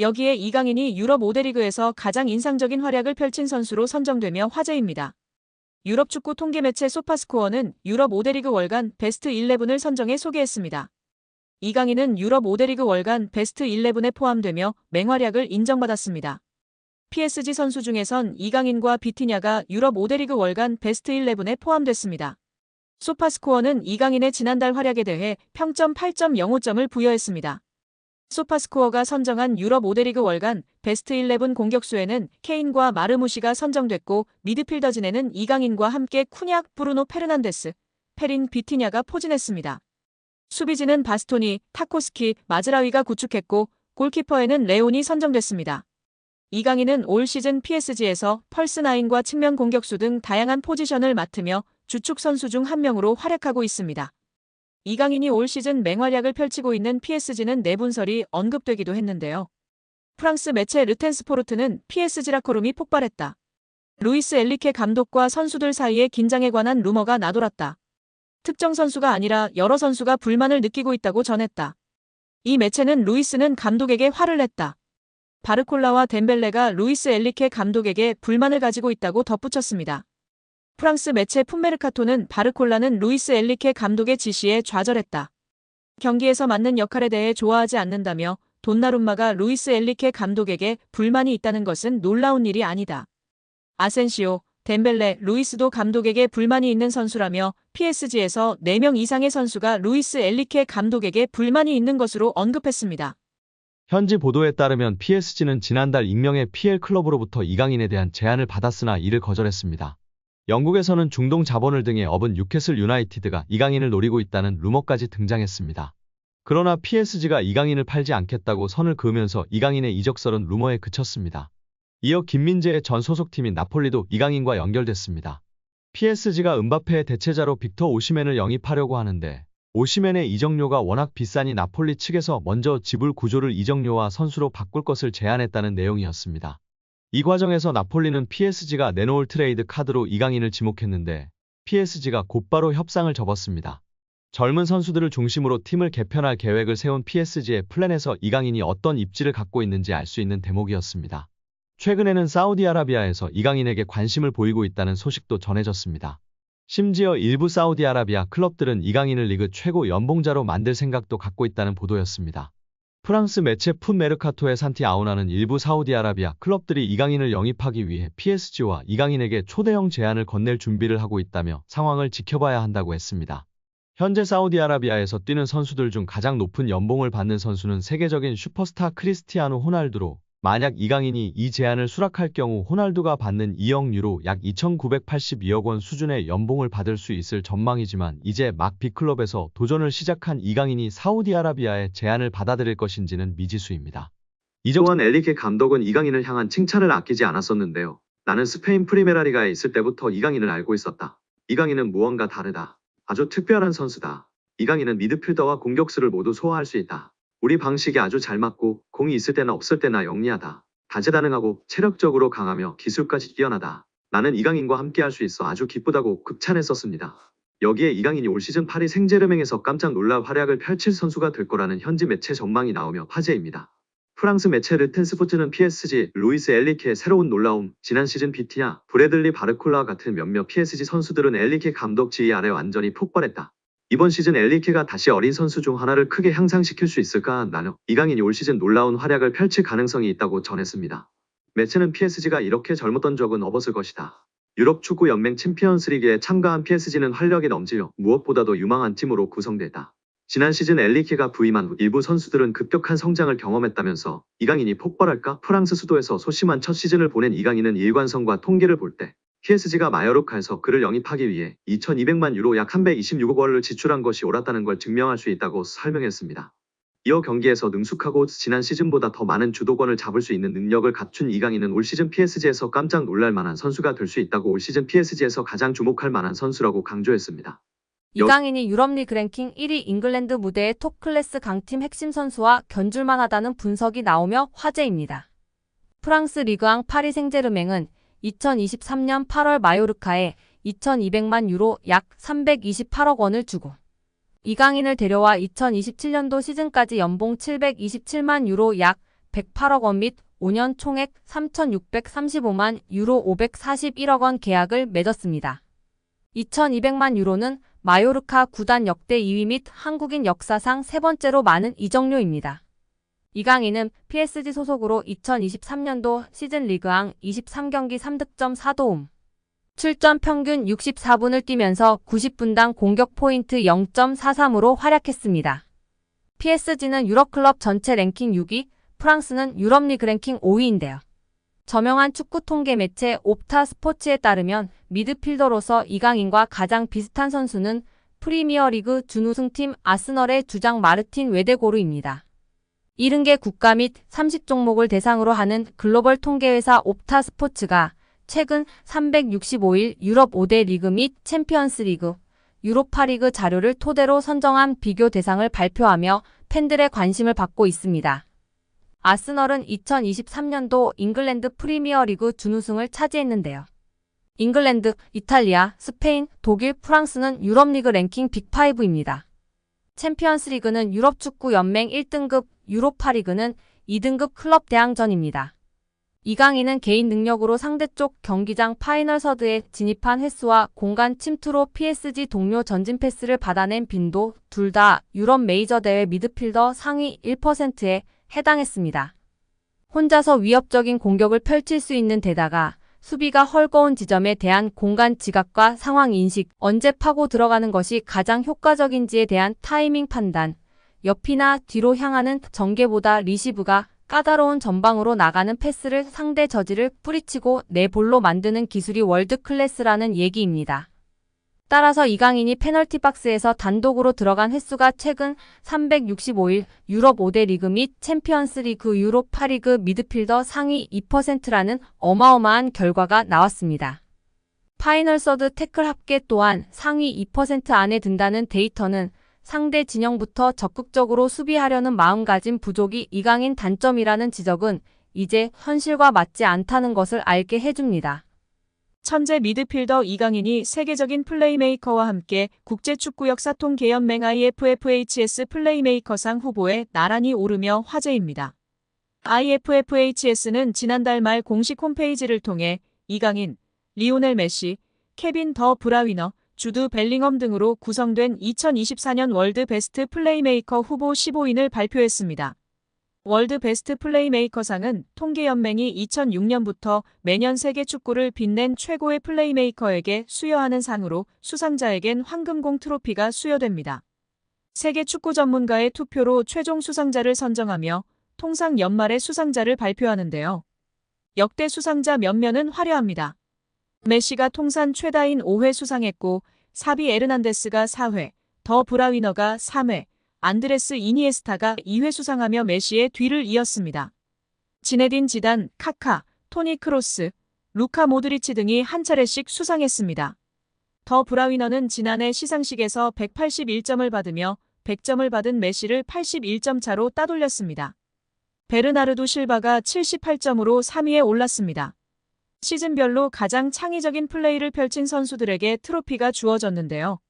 여기에 이강인이 유럽 5대 리그에서 가장 인상적인 활약을 펼친 선수로 선정되며 화제입니다. 유럽 축구 통계 매체 소파스코어는 유럽 5대 리그 월간 베스트 11을 선정해 소개했습니다. 이강인은 유럽 5대 리그 월간 베스트 11에 포함되며 맹활약을 인정받았습니다. PSG 선수 중에선 이강인과 비티냐가 유럽 5대 리그 월간 베스트 11에 포함됐습니다. 소파스코어는 이강인의 지난달 활약에 대해 평점 8.05점을 부여했습니다. 소파스코어가 선정한 유럽 5대 리그 월간 베스트 11 공격수에는 케인과 마르무시가 선정됐고 미드필더진에는 이강인과 함께 쿠냐, 브루노 페르난데스, 페린 비티냐가 포진했습니다. 수비진은 바스토니, 타코스키, 마즈라위가 구축했고 골키퍼에는 레온이 선정됐습니다. 이강인은 올 시즌 PSG에서 펄스9과 측면 공격수 등 다양한 포지션을 맡으며 주축 선수 중 한 명으로 활약하고 있습니다. 이강인이 올 시즌 맹활약을 펼치고 있는 PSG는 내분설이 언급되기도 했는데요. 프랑스 매체 르텐스포르트는 PSG 라커룸이 폭발했다. 루이스 엘리케 감독과 선수들 사이에 긴장에 관한 루머가 나돌았다. 특정 선수가 아니라 여러 선수가 불만을 느끼고 있다고 전했다. 이 매체는 루이스는 감독에게 화를 냈다. 바르콜라와 덴벨레가 루이스 엘리케 감독에게 불만을 가지고 있다고 덧붙였습니다. 프랑스 매체 풋메르카토는 바르콜라는 루이스 엘리케 감독의 지시에 좌절했다. 경기에서 맡는 역할에 대해 좋아하지 않는다며 돈나룸마가 루이스 엘리케 감독에게 불만이 있다는 것은 놀라운 일이 아니다. 아센시오, 덴벨레, 루이스도 감독에게 불만이 있는 선수라며 PSG에서 4명 이상의 선수가 루이스 엘리케 감독에게 불만이 있는 것으로 언급했습니다. 현지 보도에 따르면 PSG는 지난달 익명의 PL 클럽으로부터 이강인에 대한 제안을 받았으나 이를 거절했습니다. 영국에서는 중동 자본을 등에 업은 뉴캐슬 유나이티드가 이강인을 노리고 있다는 루머까지 등장했습니다. 그러나 PSG가 이강인을 팔지 않겠다고 선을 그으면서 이강인의 이적설은 루머에 그쳤습니다. 이어 김민재의 전 소속팀인 나폴리도 이강인과 연결됐습니다. PSG가 음바페의 대체자로 빅터 오시멘을 영입하려고 하는데 오시멘의 이적료가 워낙 비싸니 나폴리 측에서 먼저 지불 구조를 이적료와 선수로 바꿀 것을 제안했다는 내용이었습니다. 이 과정에서 나폴리는 PSG가 내놓을 트레이드 카드로 이강인을 지목했는데 PSG가 곧바로 협상을 접었습니다. 젊은 선수들을 중심으로 팀을 개편할 계획을 세운 PSG의 플랜에서 이강인이 어떤 입지를 갖고 있는지 알 수 있는 대목이었습니다. 최근에는 사우디아라비아에서 이강인에게 관심을 보이고 있다는 소식도 전해졌습니다. 심지어 일부 사우디아라비아 클럽들은 이강인을 리그 최고 연봉자로 만들 생각도 갖고 있다는 보도였습니다. 프랑스 매체 풋메르카토의 산티 아우나는 일부 사우디아라비아 클럽들이 이강인을 영입하기 위해 PSG와 이강인에게 초대형 제안을 건넬 준비를 하고 있다며 상황을 지켜봐야 한다고 했습니다. 현재 사우디아라비아에서 뛰는 선수들 중 가장 높은 연봉을 받는 선수는 세계적인 슈퍼스타 크리스티아노 호날두로 만약 이강인이 이 제안을 수락할 경우 호날두가 받는 2억 유로 약 2,982억 원 수준의 연봉을 받을 수 있을 전망이지만 이제 막 B클럽에서 도전을 시작한 이강인이 사우디아라비아의 제안을 받아들일 것인지는 미지수입니다. 이정환 엘리케 감독은 이강인을 향한 칭찬을 아끼지 않았었는데요. 나는 스페인 프리메라리가에 있을 때부터 이강인을 알고 있었다. 이강인은 무언가 다르다. 아주 특별한 선수다. 이강인은 미드필더와 공격수를 모두 소화할 수 있다. 우리 방식이 아주 잘 맞고 공이 있을 때나 없을 때나 영리하다. 다재다능하고 체력적으로 강하며 기술까지 뛰어나다. 나는 이강인과 함께 할 수 있어 아주 기쁘다고 극찬했었습니다. 여기에 이강인이 올 시즌 파리 생제르맹에서 깜짝 놀랄 활약을 펼칠 선수가 될 거라는 현지 매체 전망이 나오며 화제입니다. 프랑스 매체 르텐스포츠는 PSG, 루이스 엘리케의 새로운 놀라움, 지난 시즌 비티냐, 브래들리 바르콜라와 같은 몇몇 PSG 선수들은 엘리케 감독 지휘 아래 완전히 폭발했다. 이번 시즌 엘리케가 다시 어린 선수 중 하나를 크게 향상시킬 수 있을까 나며 이강인이 올 시즌 놀라운 활약을 펼칠 가능성이 있다고 전했습니다. 매체는 PSG가 이렇게 젊었던 적은 없었을 것이다. 유럽 축구 연맹 챔피언스리그에 참가한 PSG는 활력이 넘치며 무엇보다도 유망한 팀으로 구성됐다. 지난 시즌 엘리케가 부임한 후 일부 선수들은 급격한 성장을 경험했다면서 이강인이 폭발할까? 프랑스 수도에서 소심한 첫 시즌을 보낸 이강인은 일관성과 통계를 볼 때 PSG가 마요르카에서 그를 영입하기 위해 2,200만 유로 약 326억 원을 지출한 것이 옳았다는 걸 증명할 수 있다고 설명했습니다. 이어 경기에서 능숙하고 지난 시즌보다 더 많은 주도권을 잡을 수 있는 능력을 갖춘 이강인은 올 시즌 PSG에서 깜짝 놀랄 만한 선수가 될 수 있다고 올 시즌 PSG에서 가장 주목할 만한 선수라고 강조했습니다. 이강인이 유럽리그 랭킹 1위 잉글랜드 무대의 톱클래스 강팀 핵심 선수와 견줄만하다는 분석이 나오며 화제입니다. 프랑스 리그앙 파리 생제르맹은 2023년 8월 마요르카에 2,200만 유로 약 328억 원을 주고 이강인을 데려와 2027년도 시즌까지 연봉 727만 유로 약 108억 원 및 5년 총액 3,635만 유로 541억 원 계약을 맺었습니다. 2,200만 유로는 마요르카 구단 역대 2위 및 한국인 역사상 세 번째로 많은 이적료입니다. 이강인은 PSG 소속으로 2023년도 시즌 리그왕 23경기 3득점 4도움, 출전 평균 64분을 뛰면서 90분당 공격 포인트 0.43으로 활약했습니다. PSG는 유럽클럽 전체 랭킹 6위, 프랑스는 유럽 리그 랭킹 5위인데요. 저명한 축구 통계 매체 옵타 스포츠에 따르면 미드필더로서 이강인과 가장 비슷한 선수는 프리미어리그 준우승팀 아스널의 주장 마르틴 웨데고르입니다. 70개 국가 및 30종목을 대상으로 하는 글로벌 통계회사 옵타 스포츠가 최근 365일 유럽 5대 리그 및 챔피언스 리그, 유로파 리그 자료를 토대로 선정한 비교 대상을 발표하며 팬들의 관심을 받고 있습니다. 아스널은 2023년도 잉글랜드 프리미어리그 준우승을 차지했는데요. 잉글랜드, 이탈리아, 스페인, 독일, 프랑스는 유럽리그 랭킹 빅5입니다. 챔피언스리그는 유럽축구연맹 1등급, 유로파리그는 2등급 클럽 대항전입니다. 이강인은 개인 능력으로 상대쪽 경기장 파이널 서드에 진입한 횟수와 공간 침투로 PSG 동료 전진 패스를 받아낸 빈도 둘 다 유럽 메이저 대회 미드필더 상위 1%에 해당했습니다. 혼자서 위협적인 공격을 펼칠 수 있는 데다가 수비가 헐거운 지점에 대한 공간 지각과 상황 인식, 언제 파고 들어가는 것이 가장 효과적인지에 대한 타이밍 판단, 옆이나 뒤로 향하는 전개보다 리시브가 까다로운 전방으로 나가는 패스를 상대 저지를 뿌리치고 내 볼로 만드는 기술이 월드 클래스라는 얘기입니다. 따라서 이강인이 페널티 박스에서 단독으로 들어간 횟수가 최근 365일 유럽 5대 리그 및 챔피언스 리그 유로파 리그 미드필더 상위 2%라는 어마어마한 결과가 나왔습니다. 파이널 서드 태클 합계 또한 상위 2% 안에 든다는 데이터는 상대 진영부터 적극적으로 수비하려는 마음가짐 부족이 이강인 단점이라는 지적은 이제 현실과 맞지 않다는 것을 알게 해줍니다. 천재 미드필더 이강인이 세계적인 플레이메이커와 함께 국제축구 역사통계연맹 IFFHS 플레이메이커상 후보에 나란히 오르며 화제입니다. IFFHS는 지난달 말 공식 홈페이지를 통해 이강인, 리오넬 메시, 케빈 더 브라위너, 주드 벨링엄 등으로 구성된 2024년 월드 베스트 플레이메이커 후보 15인을 발표했습니다. 월드 베스트 플레이메이커상은 통계연맹이 2006년부터 매년 세계 축구를 빛낸 최고의 플레이메이커에게 수여하는 상으로 수상자에겐 황금공 트로피가 수여됩니다. 세계 축구 전문가의 투표로 최종 수상자를 선정하며 통상 연말에 수상자를 발표하는데요. 역대 수상자 면면은 화려합니다. 메시가 통산 최다인 5회 수상했고 사비 에르난데스가 4회, 더 브라위너가 3회, 안드레스 이니에스타가 2회 수상하며 메시의 뒤를 이었습니다. 지네딘 지단, 카카, 토니 크로스, 루카 모드리치 등이 한 차례씩 수상했습니다. 더 브라위너는 지난해 시상식에서 181점을 받으며 100점을 받은 메시를 81점 차로 따돌렸습니다. 베르나르도 실바가 78점으로 3위에 올랐습니다. 시즌별로 가장 창의적인 플레이를 펼친 선수들에게 트로피가 주어졌는데요.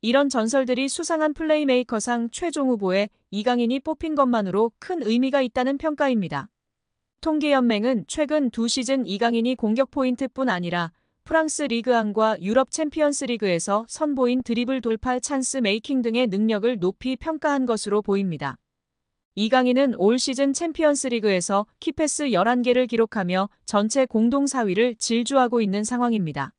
이런 전설들이 수상한 플레이메이커상 최종 후보에 이강인이 뽑힌 것만으로 큰 의미가 있다는 평가입니다. 통계연맹은 최근 2시즌 이강인이 공격 포인트뿐 아니라 프랑스 리그앙과 유럽 챔피언스 리그에서 선보인 드리블 돌파 찬스 메이킹 등의 능력을 높이 평가한 것으로 보입니다. 이강인은 올 시즌 챔피언스 리그에서 키패스 11개를 기록하며 전체 공동 4위를 질주하고 있는 상황입니다.